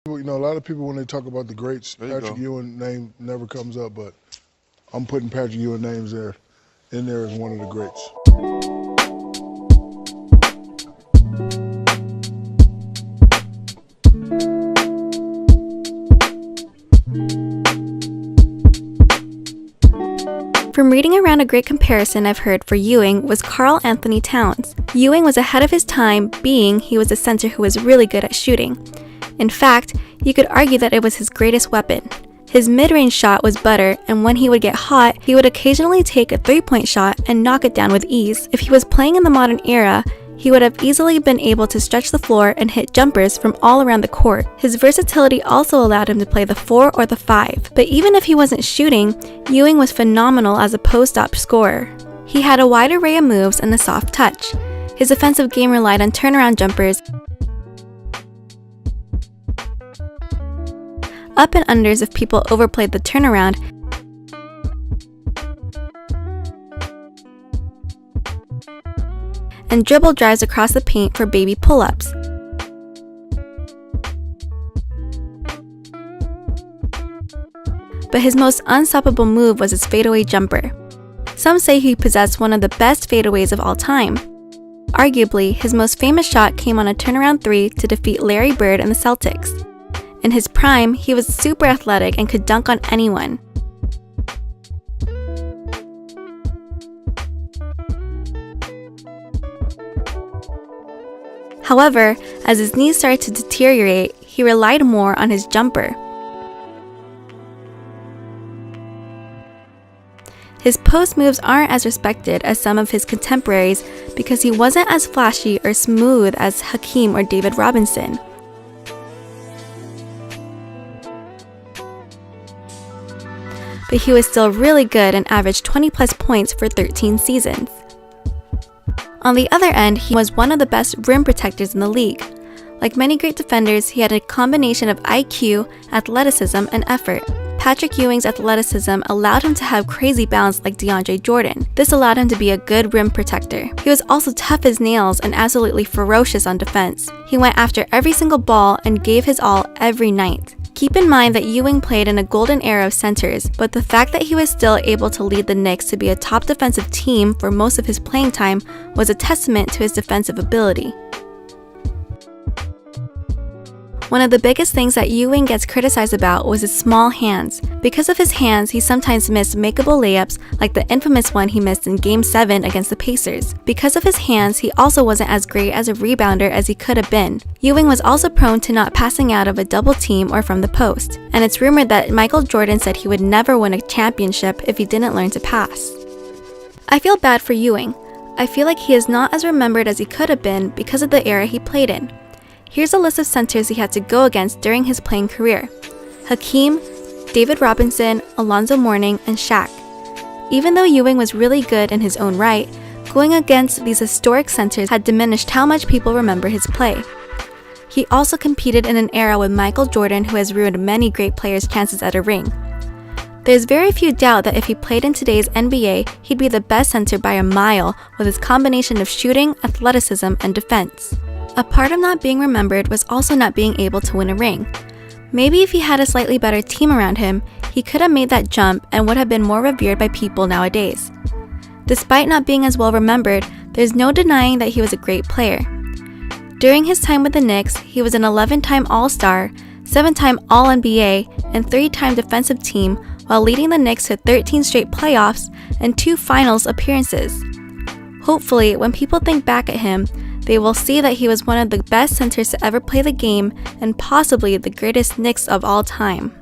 You know, a lot of people when they talk about the greats, There you Patrick go. Ewing name never comes up, but I'm putting Patrick Ewing names in there as one of the greats. From reading around, a great comparison I've heard for Ewing was Karl Anthony Towns. Ewing was ahead of his time, being he was a center who was really good at shooting. In fact, you could argue that it was his greatest weapon. His mid-range shot was butter, and when he would get hot, he would occasionally take a three-point shot and knock it down with ease. If he was playing in the modern era, he would have easily been able to stretch the floor and hit jumpers from all around the court. His versatility also allowed him to play the 4 or the 5. But even if he wasn't shooting, Ewing was phenomenal as a post-up scorer. He had a wide array of moves and a soft touch. His offensive game relied on turnaround jumpers, up and unders if people overplayed the turnaround, and dribble drives across the paint for baby pull-ups. But his most unstoppable move was his fadeaway jumper. Some say he possessed one of the best fadeaways of all time. Arguably, his most famous shot came on a turnaround 3 to defeat Larry Bird and the Celtics. In his prime, he was super athletic and could dunk on anyone. However, as his knees started to deteriorate, he relied more on his jumper. His post moves aren't as respected as some of his contemporaries because he wasn't as flashy or smooth as Hakeem or David Robinson. But he was still really good and averaged 20+ points for 13 seasons. On the other end, he was one of the best rim protectors in the league. Like many great defenders, he had a combination of IQ, athleticism, and effort. Patrick Ewing's athleticism allowed him to have crazy bounce like DeAndre Jordan. This allowed him to be a good rim protector. He was also tough as nails and absolutely ferocious on defense. He went after every single ball and gave his all every night. Keep in mind that Ewing played in a golden era of centers, but the fact that he was still able to lead the Knicks to be a top defensive team for most of his playing time was a testament to his defensive ability. One of the biggest things that Ewing gets criticized about was his small hands. Because of his hands, he sometimes missed makeable layups like the infamous one he missed in Game 7 against the Pacers. Because of his hands, he also wasn't as great as a rebounder as he could have been. Ewing was also prone to not passing out of a double team or from the post, and it's rumored that Michael Jordan said he would never win a championship if he didn't learn to pass. I feel bad for Ewing. I feel like he is not as remembered as he could have been because of the era he played in. Here's a list of centers he had to go against during his playing career: Hakeem, David Robinson, Alonzo Mourning, and Shaq. Even though Ewing was really good in his own right, going against these historic centers had diminished how much people remember his play. He also competed in an era with Michael Jordan, who has ruined many great players' chances at a ring. There's very few doubt that if he played in today's NBA, he'd be the best center by a mile with his combination of shooting, athleticism, and defense. A part of not being remembered was also not being able to win a ring. Maybe if he had a slightly better team around him, he could have made that jump and would have been more revered by people nowadays. Despite not being as well remembered, there's no denying that he was a great player. During his time with the Knicks, he was an 11-time All-Star, 7-time All-NBA, and 3-time defensive team while leading the Knicks to 13 straight playoffs and 2 finals appearances. Hopefully, when people think back at him, they will see that he was one of the best centers to ever play the game and possibly the greatest Knicks of all time.